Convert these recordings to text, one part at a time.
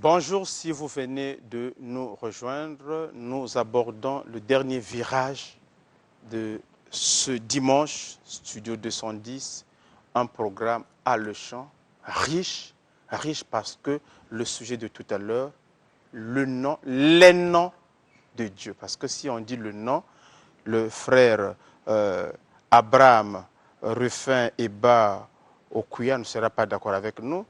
Bonjour, si vous venez de nous rejoindre, nous abordons le dernier virage de ce dimanche, Studio 210, un programme alléchant, riche parce que le sujet de tout à l'heure, les noms de Dieu. Parce que si on dit le nom, le frère Abraham, Rufin, Eba, Okuya ne sera pas d'accord avec nous.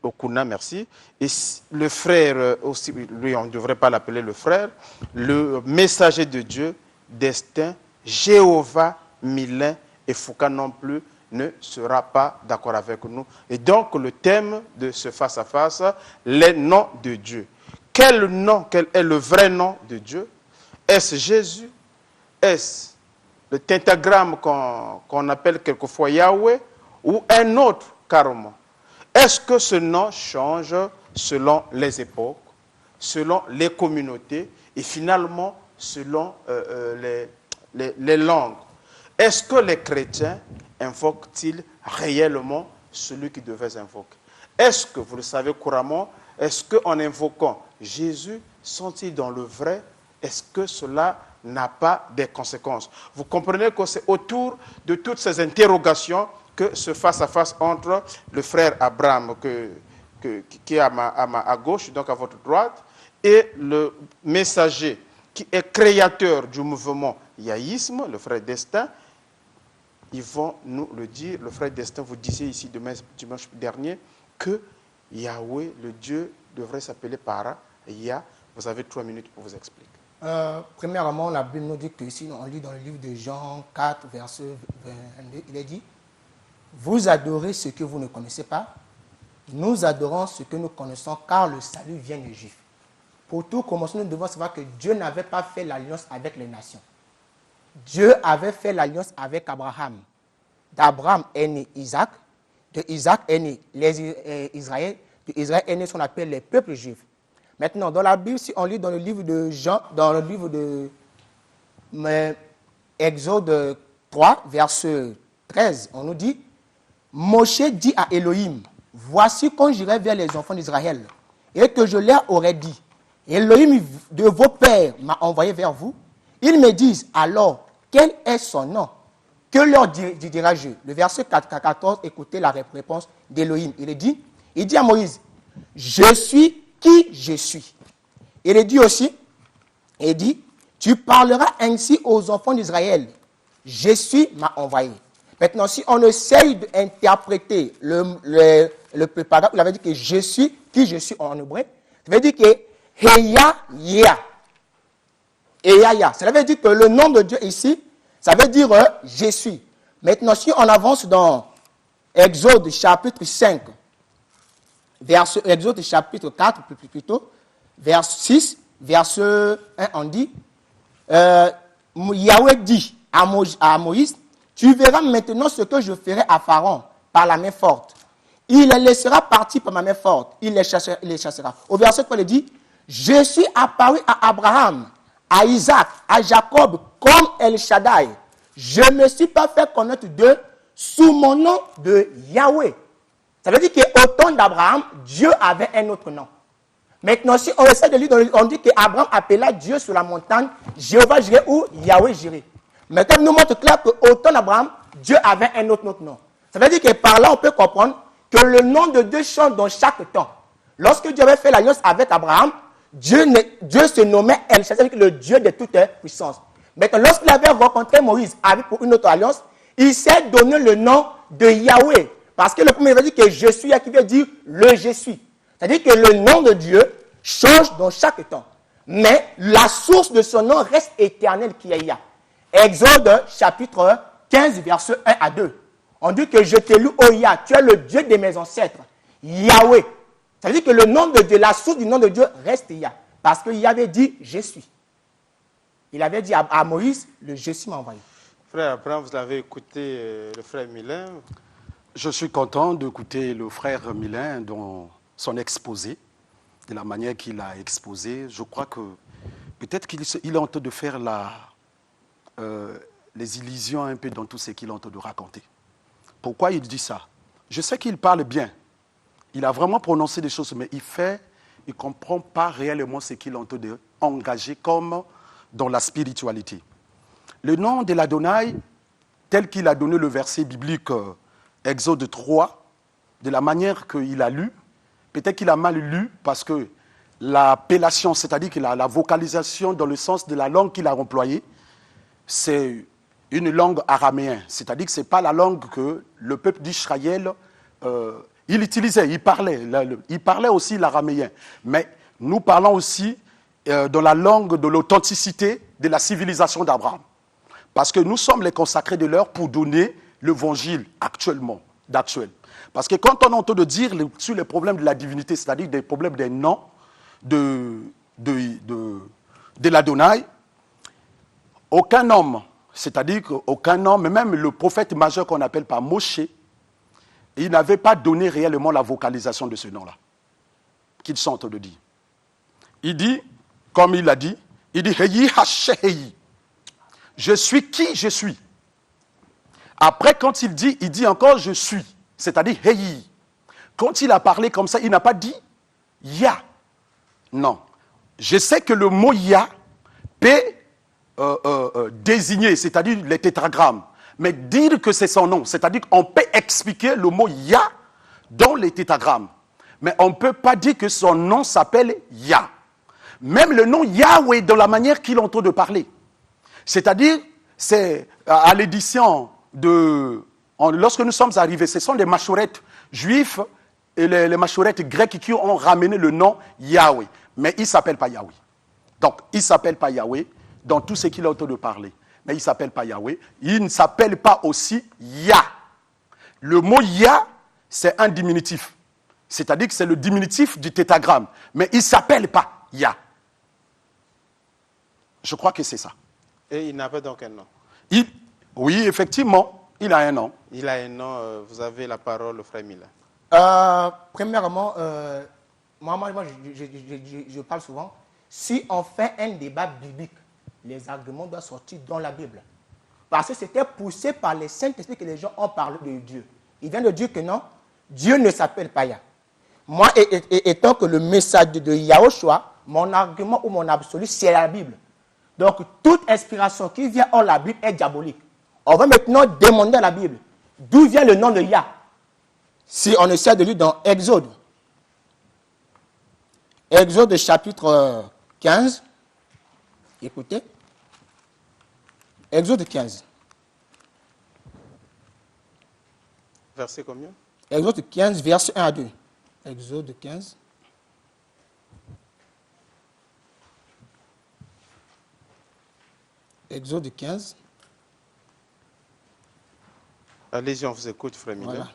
Okuna, merci. Et le frère aussi, lui, on ne devrait pas l'appeler le frère, le messager de Dieu, Destin, Jéhovah, Milin et Foucault non plus ne sera pas d'accord avec nous. Et donc, le thème de ce face-à-face, les noms de Dieu. Quel est le vrai nom de Dieu? Est-ce Jésus? Est-ce le pentagramme qu'on appelle quelquefois Yahweh ou un autre carrément? Est-ce que ce nom change selon les époques, selon les communautés et finalement selon les langues? Est-ce que les chrétiens invoquent-ils réellement celui qui devait invoquer? Est-ce que, vous le savez couramment, est-ce qu'en invoquant Jésus, sont-ils dans le vrai? Est-ce que cela n'a pas des conséquences? Vous comprenez que c'est autour de toutes ces interrogations que ce face-à-face entre le frère Abraham qui est à gauche, donc à votre droite, et le messager qui est créateur du mouvement yaïsme, le frère Destin. Ils vont nous le dire. Le frère Destin, vous disiez ici dimanche dernier que Yahweh, le Dieu, devrait s'appeler Para, Yah. Vous avez 3 minutes pour vous expliquer. Premièrement, la Bible nous dit que ici, on lit dans le livre de Jean 4, verset 22, il est dit: vous adorez ce que vous ne connaissez pas, nous adorons ce que nous connaissons, car le salut vient des Juifs. Pour tout commencer, nous devons savoir que Dieu n'avait pas fait l'alliance avec les nations. Dieu avait fait l'alliance avec Abraham. D'Abraham est né Isaac, de Isaac est né Israël, de Israël est né ce qu'on appelle les peuples juifs. Maintenant, dans la Bible, si on lit dans le livre de Jean, dans le livre de Exode 3, verset 13, on nous dit: Moshe dit à Elohim, voici quand j'irai vers les enfants d'Israël et que je leur aurais dit, Elohim de vos pères m'a envoyé vers vous. Ils me disent alors, quel est son nom? Que leur dirai-je? Le verset 14, écoutez la réponse d'Elohim. Il dit à Moïse, je suis qui je suis. Il dit aussi, il dit, tu parleras ainsi aux enfants d'Israël, je suis m'a envoyé. Maintenant, si on essaye d'interpréter le paragraphe, il avait dit que je suis qui je suis en hébreu, ça veut dire que Heya Yea. Heya Yea. Ça veut dire que le nom de Dieu ici, ça veut dire je suis. Maintenant, si on avance dans Exode chapitre 5, Exode chapitre 4, plutôt, verset 6, verset 1, on dit, Yahweh dit à Moïse, tu verras maintenant ce que je ferai à Pharaon par la main forte. Il les laissera partir par ma main forte. Il les chassera. Au verset 3, il dit, je suis apparu à Abraham, à Isaac, à Jacob, comme El Shaddai. Je ne me suis pas fait connaître d'eux sous mon nom de Yahweh. Ça veut dire qu'au temps d'Abraham, Dieu avait un autre nom. Maintenant, si on essaie de lire, on dit qu'Abraham appela Dieu sur la montagne, Jéhovah Jireh ou Yahweh Jireh. Maintenant, nous montre clair qu'au temps d'Abraham, Dieu avait un autre nom. Ça veut dire que par là, on peut comprendre que le nom de Dieu change dans chaque temps. Lorsque Dieu avait fait l'alliance avec Abraham, Dieu se nommait El Shaddai, c'est-à-dire le Dieu de toute puissance. Maintenant, lorsqu'il avait rencontré Moïse pour une autre alliance, il s'est donné le nom de Yahweh. Parce que le premier veut dire que je suis, qui veut dire le je suis. C'est-à-dire que le nom de Dieu change dans chaque temps. Mais la source de son nom reste éternelle qui est Yah. Exode chapitre 15, verset 1 à 2. On dit que je t'ai lu, ô Yah, tu es le Dieu de mes ancêtres, Yahweh. Ça veut dire que le nom de Dieu, la source du nom de Dieu reste Yah. Parce qu'il avait dit, je suis. Il avait dit à Moïse, le je suis m'a envoyé. Frère Abraham, vous avez écouté le frère Milin. Je suis content d'écouter le frère Milin dans son exposé, de la manière qu'il a exposé. Je crois que peut-être qu'il est en train de faire les illusions un peu dans tout ce qu'il est en train de raconter. Pourquoi il dit ça? Je sais qu'il parle bien. Il a vraiment prononcé des choses, mais il ne comprend pas réellement ce qu'il est en train d'engager comme dans la spiritualité. Le nom de l'Adonai, tel qu'il a donné le verset biblique Exode 3, de la manière qu'il a lu, peut-être qu'il a mal lu parce que l'appellation, c'est-à-dire que la vocalisation dans le sens de la langue qu'il a employée, c'est une langue araméenne, c'est-à-dire que ce n'est pas la langue que le peuple d'Israël il utilisait, il parlait aussi l'araméen. Mais nous parlons aussi dans la langue de l'authenticité de la civilisation d'Abraham. Parce que nous sommes les consacrés de l'heure pour donner l'évangile d'actuel. Parce que quand on entend de dire sur les problèmes de la divinité, c'est-à-dire des problèmes des noms de l'Adonai, aucun homme, c'est-à-dire qu'aucun homme, même le prophète majeur qu'on appelle par Moshe, il n'avait pas donné réellement la vocalisation de ce nom-là, qu'ils sont en train de dire. Il dit, comme il l'a dit, il dit, Heyi Hashehi. Je suis qui je suis. Après, quand il dit encore je suis, c'est-à-dire Heyi. Quand il a parlé comme ça, il n'a pas dit Ya. Non. Je sais que le mot Ya peut désigner, c'est-à-dire les tétragrammes. Mais dire que c'est son nom, c'est-à-dire qu'on peut expliquer le mot Yah dans les tétragrammes. Mais on ne peut pas dire que son nom s'appelle Yah. Même le nom Yahweh, dans la manière qu'il est en train de parler. C'est-à-dire, c'est à l'édition lorsque nous sommes arrivés, ce sont les machourettes juifs et les machourettes grecs qui ont ramené le nom Yahweh. Mais il ne s'appelle pas Yahweh. Donc, il ne s'appelle pas Yahweh dans tout ce qu'il est en train de parler. Mais il ne s'appelle pas Yahweh. Il ne s'appelle pas aussi Yah. Le mot Yah, c'est un diminutif. C'est-à-dire que c'est le diminutif du tétragramme. Mais il ne s'appelle pas Yah. Je crois que c'est ça. Et il n'a pas donc un nom. Oui, effectivement, il a un nom. Il a un nom. Vous avez la parole, frère Milin. Premièrement, moi je parle souvent. Si on fait un débat biblique, les arguments doivent sortir dans la Bible. Parce que c'était poussé par les Saint-Esprit que les gens ont parlé de Dieu. Il vient de dire que non, Dieu ne s'appelle pas Yah. Moi, étant que le message de Yahushua, mon argument ou mon absolu, c'est la Bible. Donc, toute inspiration qui vient hors la Bible est diabolique. On va maintenant demander à la Bible d'où vient le nom de Yah. Si on essaie de lire dans Exode. Exode chapitre 15. Écoutez. Exode 15. Verset combien? Exode 15, verset 1 à 2. Exode 15. Exode 15. Allez-y, on vous écoute, frère Milin. Voilà.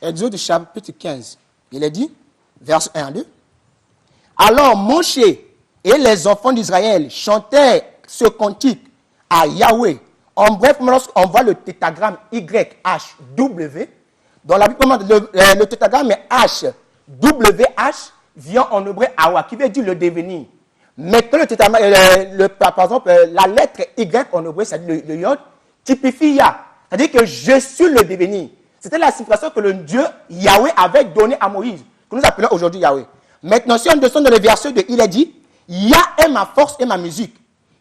Exode chapitre 15. Il est dit, verset 1 à 2. Alors Moshe et les enfants d'Israël chantaient ce cantique à Yahweh. En bref, lorsqu'on voit le tétragramme YHW, dans la Bible, le tétragramme HWH vient en hébreu Awa, qui veut dire le devenir. Maintenant, par exemple, la lettre Y en hébreu, c'est-à-dire le Yod, typifie Yah. C'est-à-dire que je suis le devenir. C'était la signification que le Dieu Yahweh avait donnée à Moïse, que nous appelons aujourd'hui Yahweh. Maintenant, si on descend dans le verset 2, il est dit, Yah est ma force et ma musique.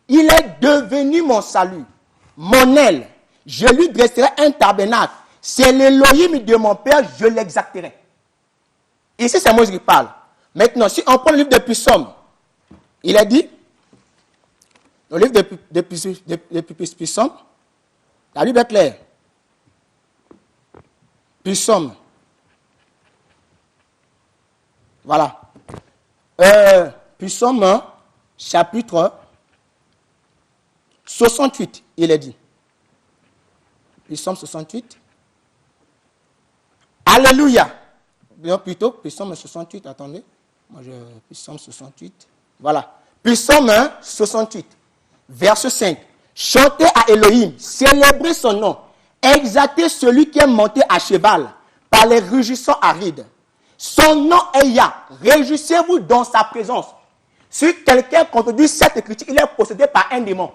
Il est devenu mon salut, mon aile. Je lui dresserai un tabernacle. C'est l'Élohim de mon père, je l'exacterai. Ici, c'est Moïse qui parle. Maintenant, si on prend le livre de Psaume, il est dit, le livre de Psaume, la Bible est claire. Psaume. Voilà. Psaume chapitre 68, il est dit. Psaume 68. Alléluia. Bien plutôt, Psaume 68, attendez. Psaume 68. Voilà. Psaume 68, verset 5. Chantez à Elohim, célébrez son nom, exaltez celui qui est monté à cheval par les rugissants arides. Son nom est Yah. Réjouissez-vous dans sa présence. Si quelqu'un contredit cette écriture, il est possédé par un démon.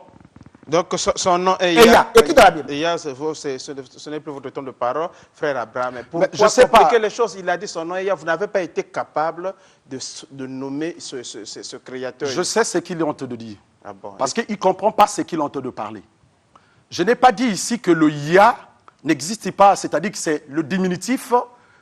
Donc son nom est Yah. Yah. Écrit dans la Bible. Yah, ce n'est plus votre temps de parole, frère Abraham. Mais pour je sais compliquer pas. les choses, il a dit son nom est Yah. Vous n'avez pas été capable de nommer ce créateur. Je sais ce qu'il est en train de dire. Ah bon, Parce qu'il ne comprend pas ce qu'il est en train de parler. Je n'ai pas dit ici que le Yah n'existe pas, c'est-à-dire que c'est le diminutif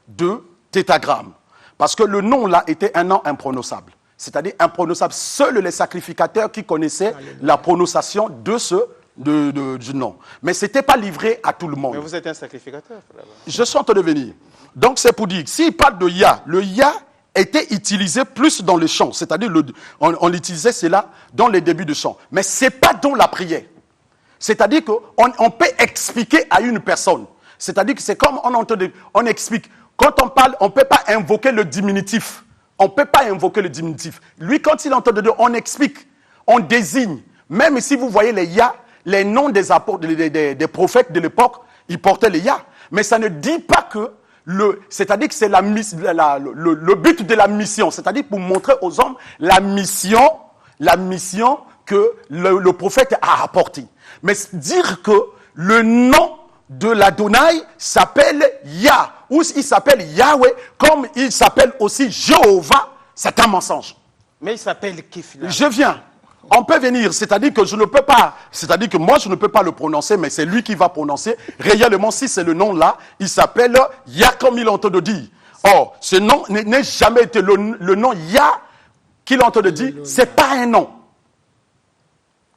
de tétragramme. Parce que le nom là était un nom imprononçable. C'est-à-dire imprononçable. Seuls les sacrificateurs qui connaissaient la prononciation du nom. Mais ce n'était pas livré à tout le monde. Mais vous êtes un sacrificateur, frère. Je suis en train de venir. Donc c'est pour dire, s'il parle de Yah, le Yah était utilisé plus dans le chant. C'est-à-dire, on utilisait cela dans les débuts de chant. Mais ce n'est pas dans la prière. C'est-à-dire qu'on peut expliquer à une personne. C'est-à-dire que c'est comme on explique. Quand on parle, on ne peut pas invoquer le diminutif. On ne peut pas invoquer le diminutif. Lui, quand il entend de Dieu, on explique, on désigne. Même si vous voyez les Yah, les noms des apôtres, des prophètes de l'époque, ils portaient les Yah. Mais ça ne dit pas que c'est-à-dire que c'est le but de la mission. C'est-à-dire pour montrer aux hommes la mission que le prophète a apportée. Mais dire que le nom de l'Adonai s'appelle Yah, ou il s'appelle Yahweh, comme il s'appelle aussi Jéhovah, c'est un mensonge. Mais il s'appelle qui finalement? Je viens. On peut venir, c'est-à-dire que je ne peux pas, c'est-à-dire que moi je ne peux pas le prononcer, mais c'est lui qui va prononcer. Réellement, si c'est le nom là, il s'appelle Yah comme il entend de dire. Or, ce nom n'est jamais été le nom Yah qu'il entend de dire, c'est pas un nom.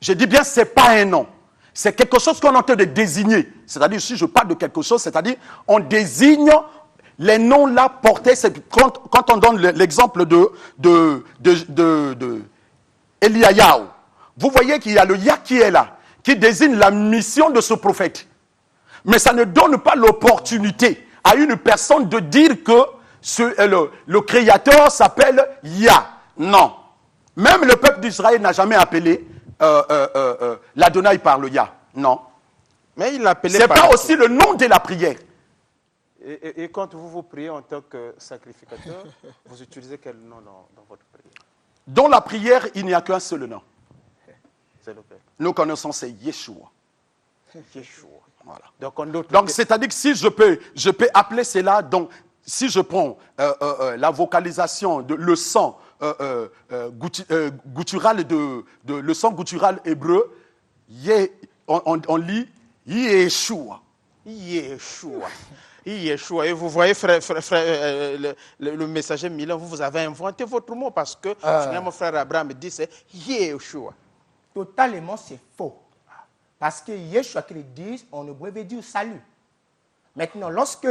Je dis bien, c'est pas un nom. C'est quelque chose qu'on entend de désigner. C'est-à-dire, si je parle de quelque chose, c'est-à-dire, on désigne les noms là portés. Quand on donne l'exemple de Eliyahu, vous voyez qu'il y a le Yah qui est là, qui désigne la mission de ce prophète. Mais ça ne donne pas l'opportunité à une personne de dire que le créateur s'appelle Yah. Non. Même le peuple d'Israël n'a jamais appelé l'Adonai par le Yah. Non. Mais il l'appelait C'est par pas le- aussi le nom de la prière. Et quand vous priez en tant que sacrificateur, vous utilisez quel nom dans votre prière? Dans la prière, il n'y a qu'un seul nom. C'est lequel? Nous connaissons, c'est Yeshua. Yeshua. Voilà. Donc, c'est-à-dire que si je peux appeler cela, donc, si je prends la vocalisation, le son guttural le son guttural hébreu, on lit Yeshua. Yeshua. Yeshua. Et vous voyez, frère, le messager Milan, vous avez inventé votre mot parce que finalement, frère Abraham me dit c'est Yeshua. Totalement, c'est faux. Parce que Yeshua qu'ils disent, on ne veut dire salut. Maintenant, lorsque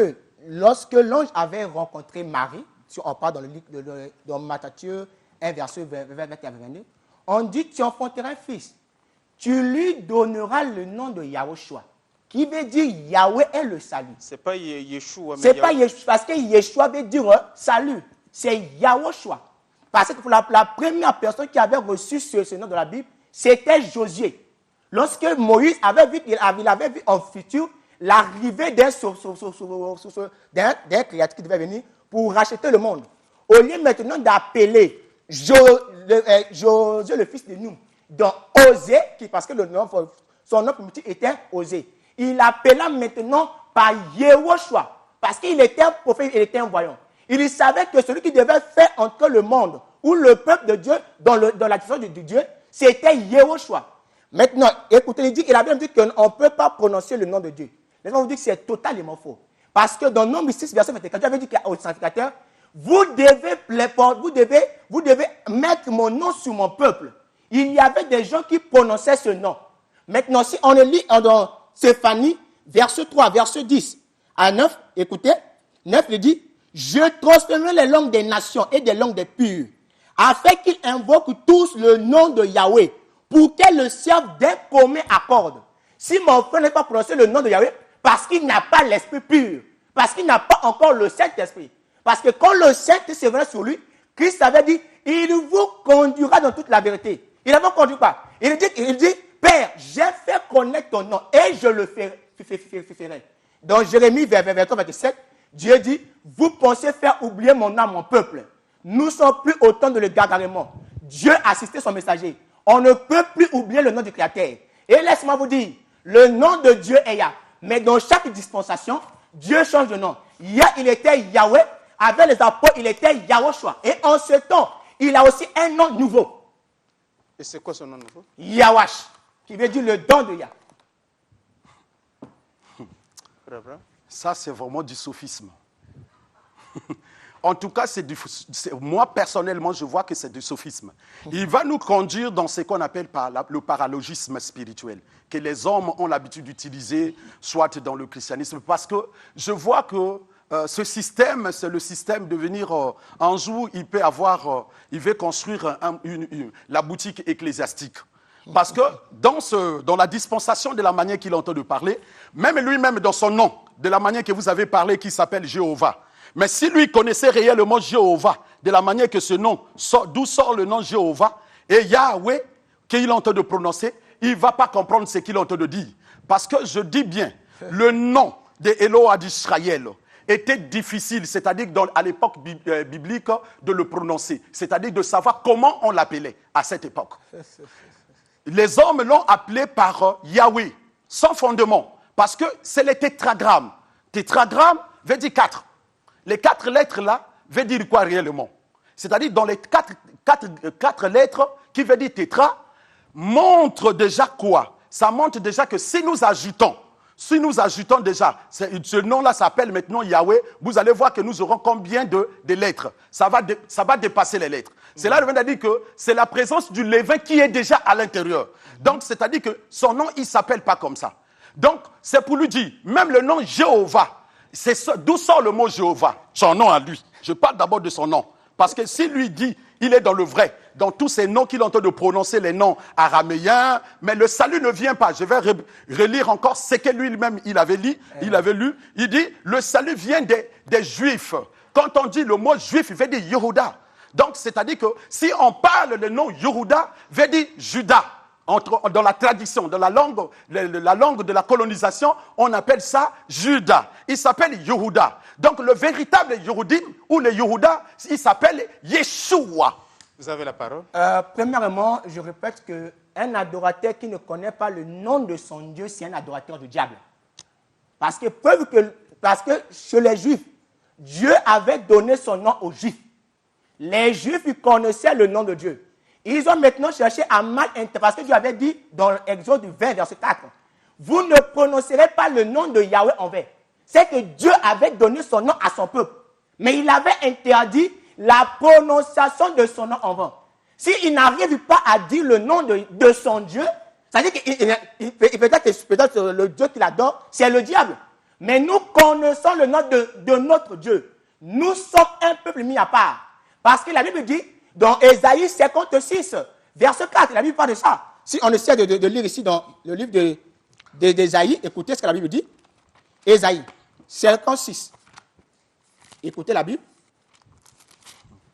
l'ange avait rencontré Marie, si on parle dans Matthieu 1, verset 21 à 22, on dit, tu enfanteras un fils. Tu lui donneras le nom de Yahushua, qui veut dire Yahweh est le salut. C'est pas Yeshua, mais C'est pas Yeshua, parce que Yeshua veut dire salut. C'est Yahushua. Parce que la première personne qui avait reçu ce nom de la Bible, c'était Josué. Lorsque Moïse avait vu qu'il avait vu en futur l'arrivée d'un créateur qui devait venir pour racheter le monde. Au lieu maintenant d'appeler Josué, le fils de Nun, donc Osée, parce que son nom primitif était Osée, il appela maintenant par Yehoshua, parce qu'il était un prophète, il était un voyant. Il savait que celui qui devait faire entrer le monde ou le peuple de Dieu dans la direction de Dieu, c'était Yehoshua. Maintenant, écoutez, il a bien dit qu'on ne peut pas prononcer le nom de Dieu. Laissez-moi vous dire que c'est totalement faux. Parce que dans Nombre 6, verset 24, Dieu avait dit au sacrificateur, vous devez mettre mon nom sur mon peuple. Il y avait des gens qui prononçaient ce nom. Maintenant, si on le lit dans Séphanie, verset 3, verset 10 à 9, écoutez, 9 il dit, je transformerai les langues des nations et des langues des purs, afin qu'ils invoquent tous le nom de Yahweh pour qu'elle le serve d'un commun accord. Si mon frère n'a pas prononcé le nom de Yahweh, parce qu'il n'a pas l'esprit pur, parce qu'il n'a pas encore le Saint-Esprit. Parce que quand le Saint-Esprit est venu sur lui, Christ avait dit, il vous conduira dans toute la vérité. Il n'avait conduit pas. Il dit, Père, j'ai fait connaître ton nom et je le ferai. Dans Jérémie 27, Dieu dit, vous pensez faire oublier mon nom à mon peuple. Nous ne sommes plus au temps de l'égarement. Dieu a assisté son messager. On ne peut plus oublier le nom du Créateur. Et laisse-moi vous dire, le nom de Dieu est Yah. Mais dans chaque dispensation, Dieu change de nom. Yah, il était Yahweh. Avec les apôtres, il était Yahushua. Et en ce temps, il a aussi un nom nouveau. Et c'est quoi son nom nouveau? Yawash, qui veut dire le don de Yah. Ça, c'est vraiment du sophisme. En tout cas, moi, personnellement, je vois que c'est du sophisme. Il va nous conduire dans ce qu'on appelle le paralogisme spirituel, que les hommes ont l'habitude d'utiliser, soit dans le christianisme, parce que je vois que ce système, c'est le système de venir, un jour, il veut construire la boutique ecclésiastique. Parce que dans la dispensation de la manière qu'il entend de parler, même lui-même dans son nom, de la manière que vous avez parlé, qui s'appelle Jéhovah. Mais si lui connaissait réellement Jéhovah, de la manière que ce nom, d'où sort le nom Jéhovah, et Yahweh, qu'il entend de prononcer, il ne va pas comprendre ce qu'il entend de dire. Parce que je dis bien, le nom de Eloah d'Israël était difficile, c'est-à-dire à l'époque biblique, de le prononcer. C'est-à-dire de savoir comment on l'appelait à cette époque. Les hommes l'ont appelé par Yahweh, sans fondement, parce que c'est les tétragrammes. Tétragramme veut dire 4. Les 4 lettres là veut dire quoi réellement? C'est-à-dire dans les 4 lettres qui veut dire tétra, montre déjà quoi? Ça montre déjà que si nous ajoutons déjà, ce nom-là s'appelle maintenant Yahweh, vous allez voir que nous aurons combien de lettres? Ça va dépasser les lettres. Cela veut dire que c'est la présence du levain qui est déjà à l'intérieur. Donc, c'est-à-dire que son nom, il ne s'appelle pas comme ça. Donc, c'est pour lui dire, même le nom Jéhovah, d'où sort le mot Jéhovah? Son nom à lui. Je parle d'abord de son nom. Parce que s'il lui dit, il est dans le vrai, dans tous ces noms qu'il entend de prononcer, les noms araméens, mais le salut ne vient pas. Je vais relire encore ce que lui-même il avait lu. Il dit, le salut vient des Juifs. Quand on dit le mot juif, il veut dire Yehuda. Donc, c'est-à-dire que si on parle le nom Yehuda, veut dire Judas. Dans la tradition, dans la langue de la colonisation, on appelle ça Judas. Il s'appelle Yehuda. Donc le véritable Yehudim ou le Yehuda, il s'appelle Yeshua. Vous avez la parole. Premièrement, je répète qu'un adorateur qui ne connaît pas le nom de son Dieu, c'est un adorateur du diable. Parce que chez les Juifs, Dieu avait donné son nom aux Juifs. Les Juifs, ils connaissaient le nom de Dieu. Ils ont maintenant cherché à mal interpréter, parce que Dieu avait dit dans Exode 20, verset 4, vous ne prononcerez pas le nom de Yahweh en vain. C'est que Dieu avait donné son nom à son peuple, mais il avait interdit la prononciation de son nom en vain. S'il n'arrive pas à dire le nom de son Dieu, c'est-à-dire que peut-être le Dieu qu'il adore, c'est le diable. Mais nous connaissons le nom de notre Dieu. Nous sommes un peuple mis à part. Parce que la Bible dit, dans Ésaïe 56, verset 4, la Bible parle de ça. Si on essaie de lire ici dans le livre d'Ésaïe, écoutez ce que la Bible dit. Ésaïe 56. Écoutez la Bible.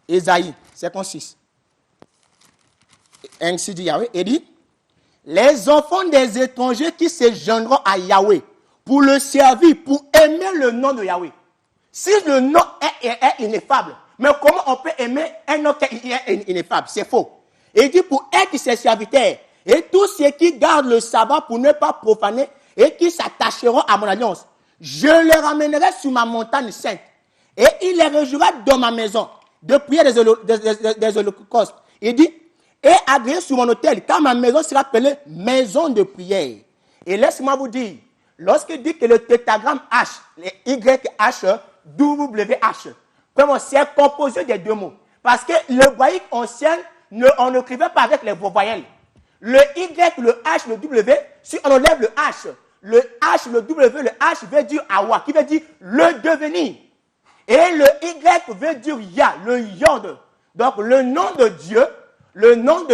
Ésaïe 56. Ainsi dit Yahweh, et dit, les enfants des étrangers qui se joindront à Yahweh pour le servir, pour aimer le nom de Yahweh. Si le nom est ineffable, mais comment on peut aimer un nom qui est ineffable? C'est faux. Et il dit pour être ses serviteurs, et tous ceux qui gardent le sabbat pour ne pas profaner, et qui s'attacheront à mon alliance, je les ramènerai sur ma montagne sainte, et il les réjouira dans ma maison, de prier des holocaustes. Il dit, et agréer sur mon autel, car ma maison sera appelée maison de prière. Et laisse-moi vous dire, lorsqu'il dit que le tétragramme H, les YH, WH, c'est composé des deux mots. Parce que le hébraïque ancien, on n'écrivait pas avec les voyelles. Le Y, le H, le W, si on enlève le H, le W, le H veut dire Awa, qui veut dire le devenir. Et le Y veut dire Ya, le Yod. Donc le nom de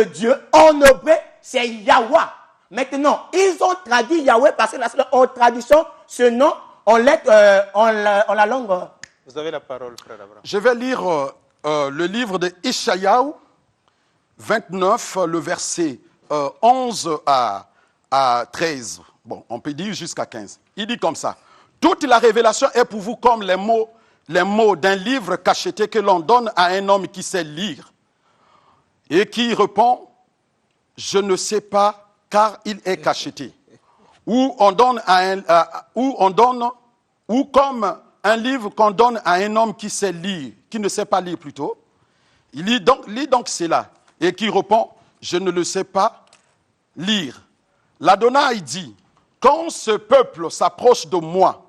Dieu en hébreu, c'est Yahweh. Maintenant, ils ont traduit Yahweh parce que en traduction, ce nom, en la langue. Vous avez la parole, frère Abraham. Je vais lire le livre de Ishaïaou 29, le verset 11 à 13. Bon, on peut dire jusqu'à 15. Il dit comme ça. Toute la révélation est pour vous comme les mots d'un livre cacheté que l'on donne à un homme qui sait lire et qui répond « Je ne sais pas car il est cacheté ». Ou comme un livre qu'on donne à un homme qui sait lire, qui ne sait pas lire plutôt. Il lit donc cela et qui répond « Je ne le sais pas lire ». L'Adonai dit « Quand ce peuple s'approche de moi,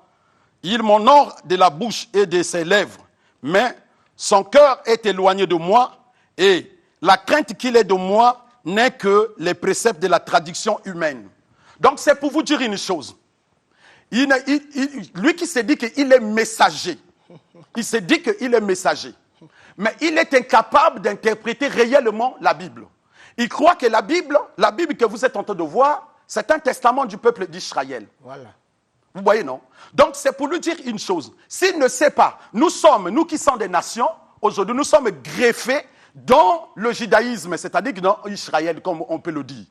il m'honore de la bouche et de ses lèvres, mais son cœur est éloigné de moi et la crainte qu'il ait de moi n'est que les préceptes de la tradition humaine. » Donc c'est pour vous dire une chose. Lui qui s'est dit qu'il est messager, il s'est dit qu'il est messager, mais il est incapable d'interpréter réellement la Bible. Il croit que la Bible que vous êtes en train de voir, c'est un testament du peuple d'Israël. Voilà. Vous voyez, non? Donc, c'est pour lui dire une chose. S'il ne sait pas, nous qui sommes des nations, aujourd'hui, nous sommes greffés dans le judaïsme, c'est-à-dire dans Israël, comme on peut le dire.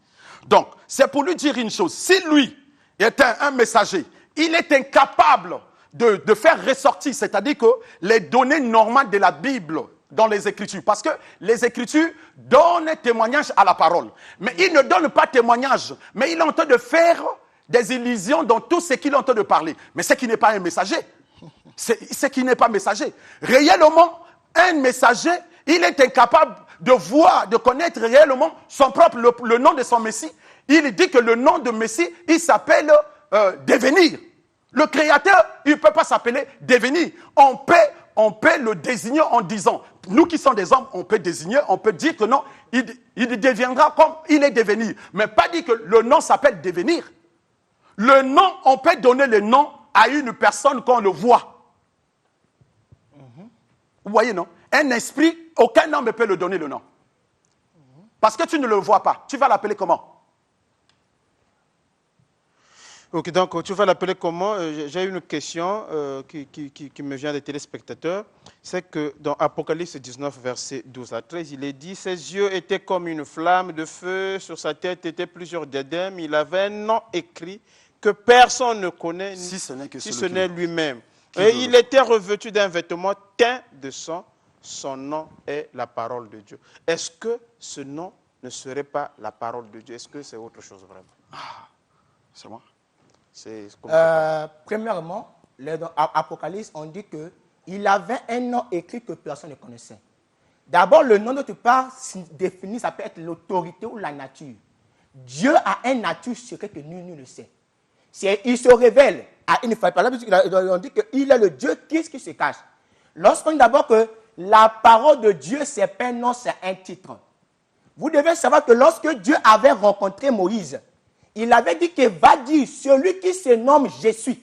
Donc, c'est pour lui dire une chose. Si lui est un messager, il est incapable de faire ressortir, c'est-à-dire que les données normales de la Bible dans les Écritures, parce que les Écritures donnent témoignage à la parole. Mais il ne donne pas témoignage, mais il est en train de faire des illusions dans tout ce qu'il est en train de parler. Mais c'est qui n'est pas un messager. C'est qui n'est pas messager. Réellement, un messager, il est incapable de voir, de connaître réellement son propre, le nom de son Messie. Il dit que le nom de Messie, il s'appelle devenir. Le Créateur, il ne peut pas s'appeler devenir. On peut le désigner en disant, nous qui sommes des hommes, on peut désigner, on peut dire que non, il deviendra comme il est devenir. Mais pas dire que le nom s'appelle devenir. Le nom, on peut donner le nom à une personne qu'on le voit. Vous voyez, non? Un esprit, aucun homme ne peut le donner le nom. Parce que tu ne le vois pas. Tu vas l'appeler comment? Ok, donc tu vas l'appeler comment? J'ai une question qui me vient des téléspectateurs. C'est que dans Apocalypse 19, verset 12 à 13, il est dit « Ses yeux étaient comme une flamme de feu, sur sa tête étaient plusieurs diadèmes, il avait un nom écrit que personne ne connaît, si ce n'est lui-même. Et il était revêtu d'un vêtement teint de sang, son nom est la parole de Dieu. » Est-ce que ce nom ne serait pas la parole de Dieu? Est-ce que c'est autre chose vraiment? C'est moi. Premièrement, dans Apocalypse, on dit qu'il avait un nom écrit que personne ne connaissait. D'abord, le nom dont tu parles défini, ça peut être l'autorité ou la nature. Dieu a une nature secrète que nul ne sait. Il se révèle à une fois. Par exemple, on dit qu'il est le Dieu qui se cache. Lorsqu'on dit d'abord que la parole de Dieu, c'est pas un nom, c'est un titre. Vous devez savoir que lorsque Dieu avait rencontré Moïse, il avait dit qu'il va dire celui qui se nomme Je suis.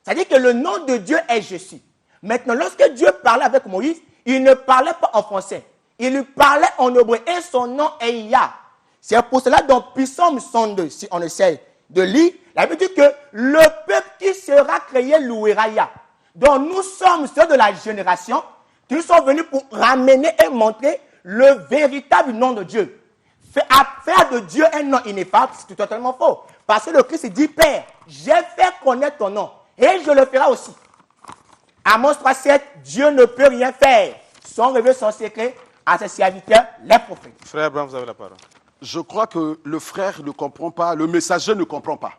C'est-à-dire que le nom de Dieu est Je suis. Maintenant, lorsque Dieu parlait avec Moïse, il ne parlait pas en français. Il lui parlait en hébreu et son nom est Yah. C'est pour cela dans Psaume 102, si on essaie de lire, la Bible dit que le peuple qui sera créé louera Yah. Donc nous sommes ceux de la génération qui sont venus pour ramener et montrer le véritable nom de Dieu. Faire de Dieu un nom ineffable, c'est totalement faux. Parce que le Christ dit, Père, j'ai fait connaître ton nom et je le ferai aussi. Amos 3,7, Dieu ne peut rien faire sans révéler son secret à ses serviteurs, les prophètes. Frère Abraham, vous avez la parole. Je crois que le frère ne comprend pas, le messager ne comprend pas.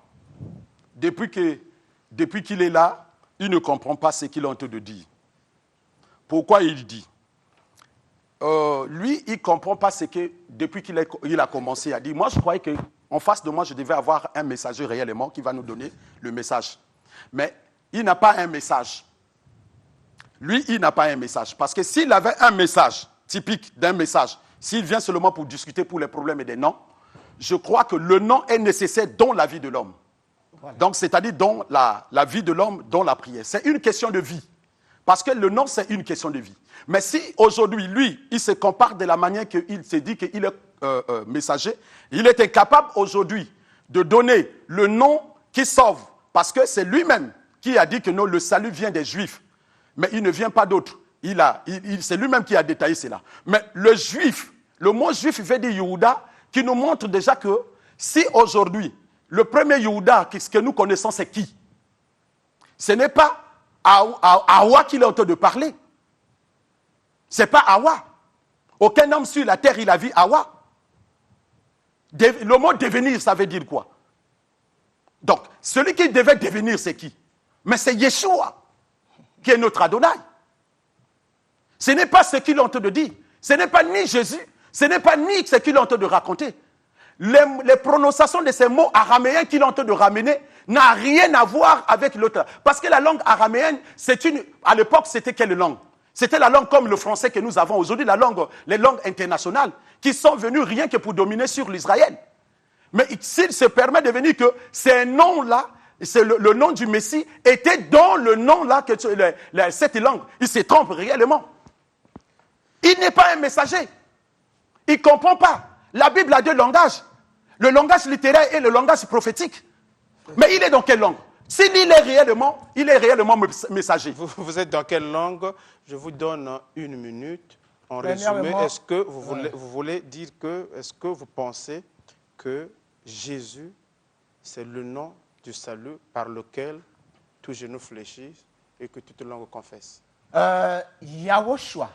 Depuis qu'il est là, il ne comprend pas ce qu'il est en train de dire. Pourquoi il dit? Lui, il ne comprend pas ce que, depuis qu'il a commencé à dire. Moi, je croyais qu'en face de moi, je devais avoir un messager réellement qui va nous donner le message. Mais il n'a pas un message. Lui, il n'a pas un message. Parce que s'il avait un message typique d'un message, s'il vient seulement pour discuter pour les problèmes et des noms, je crois que le nom est nécessaire dans la vie de l'homme. Voilà. Donc, c'est-à-dire dans la vie de l'homme, dans la prière. C'est une question de vie. Parce que le nom, c'est une question de vie. Mais si aujourd'hui, lui, il se compare de la manière qu'il s'est dit qu'il est messager, il est incapable aujourd'hui de donner le nom qui sauve. Parce que c'est lui-même qui a dit que non, le salut vient des Juifs. Mais il ne vient pas d'autres. C'est lui-même qui a détaillé cela. Mais le juif, le mot juif veut dire Yehuda, qui nous montre déjà que si aujourd'hui, le premier Yehuda que nous connaissons, c'est qui? Ce n'est pas Hawa qu'il est en train de parler. Ce n'est pas Hawa. Aucun homme sur la terre, il a vu Hawa. Le mot devenir, ça veut dire quoi? Donc, celui qui devait devenir, c'est qui? Mais c'est Yeshua, qui est notre Adonai. Ce n'est pas ce qu'il est en train de dire. Ce n'est pas ni Jésus, ce n'est pas ni ce qu'il est en train de raconter. Les prononciations de ces mots araméens qu'il est en train de ramener n'a rien à voir avec l'autre. Parce que la langue araméenne, à l'époque, c'était quelle langue? C'était la langue comme le français que nous avons aujourd'hui, les langues internationales, qui sont venues rien que pour dominer sur l'Israël. Mais s'il se permet de venir que ces noms-là, c'est le nom du Messie, était dans le nom-là, cette langue, il se trompe réellement. Il n'est pas un messager. Il ne comprend pas. La Bible a deux langages. Le langage littéraire et le langage prophétique. Mais il est dans quelle langue? S'il est réellement, messager. Vous êtes dans quelle langue? Je vous donne 1 minute. En résumé, est-ce que vous voulez dire que, est-ce que vous pensez que Jésus, c'est le nom du salut par lequel tout genou fléchit et que toute langue confesse? Yahushua,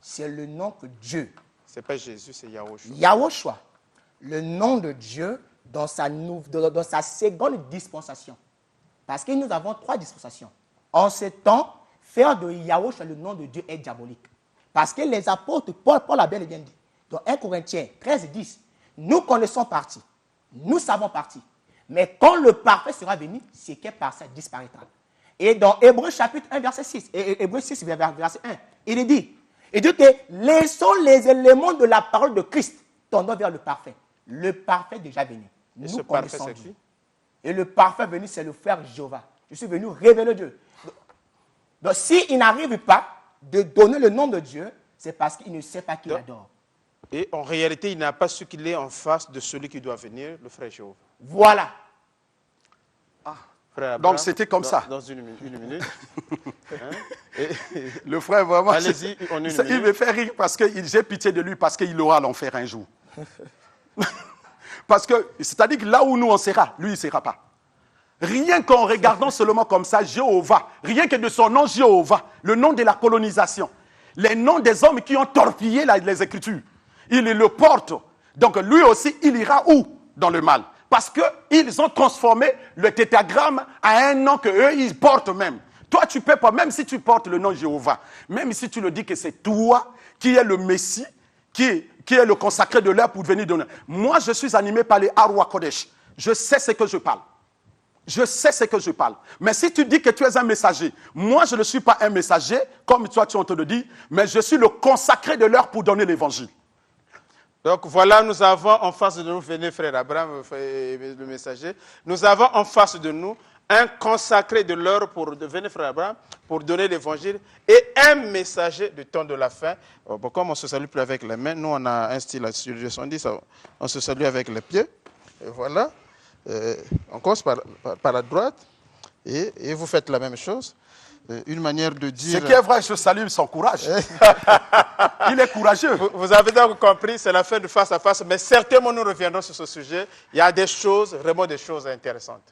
c'est le nom que Dieu. Ce n'est pas Jésus, c'est Yahushua. Yahushua, le nom de Dieu dans sa seconde dispensation. Parce que nous avons 3 dispensations. En ce temps, faire de Yahushua le nom de Dieu est diabolique. Parce que les apôtres, Paul a bien dit, dans 1 Corinthiens 13, 10, nous connaissons partie, nous savons partie. Mais quand le parfait sera venu, ce qui est parfait disparaîtra. Et dans Hébreux chapitre 1, verset 6, et Hébreux 6, verset 1, il dit que laissons les éléments de la parole de Christ tendant vers le parfait. Le parfait est déjà venu. Et ce parfait, c'est qui? Et le parfait venu, c'est le frère Jéhovah. Je suis venu révéler Dieu. Donc, s'il n'arrive pas de donner le nom de Dieu, c'est parce qu'il ne sait pas qui adore. Et en réalité, il n'a pas su qu'il est en face de celui qui doit venir, le frère Jéhovah. Voilà. Frère Abraham, donc c'était comme ça. Dans une minute. Le frère, vraiment, allez-y, en 1 minute. Il me fait rire parce que j'ai pitié de lui parce qu'il aura l'enfer un jour. Parce que, c'est-à-dire que là où nous on sera, lui il ne sera pas. Rien qu'en regardant seulement comme ça, Jéhovah, rien que de son nom Jéhovah, le nom de la colonisation, les noms des hommes qui ont torpillé les Écritures, il le porte. Donc lui aussi, il ira où? Dans le mal. Parce qu'ils ont transformé le tétragramme à un nom qu'eux, ils portent même. Toi, tu ne peux pas, même si tu portes le nom Jéhovah, même si tu le dis que c'est toi qui es le Messie, qui est le consacré de l'heure pour venir donner. Moi, je suis animé par les Arwa Kodesh. Je sais ce que je parle. Je sais ce que je parle. Mais si tu dis que tu es un messager, moi, je ne suis pas un messager, comme toi, tu es en train de dire, mais je suis le consacré de l'heure pour donner l'évangile. Donc voilà, nous avons en face de nous, venez frère Abraham, le messager, nous avons en face de nous un consacré de l'heure pour venir frère Abraham, pour donner l'évangile, et un messager du temps de la fin. Bon, comme on ne se salue plus avec les mains, nous on a un style sur le 70, on se salue avec les pieds. Et voilà, on commence par la droite, et vous faites la même chose. Une manière de dire... Ce qui est vrai, je salue son courage. Il est courageux. Vous avez donc compris, c'est la fin du face à face, mais certainement nous reviendrons sur ce sujet. Il y a des choses, vraiment des choses intéressantes.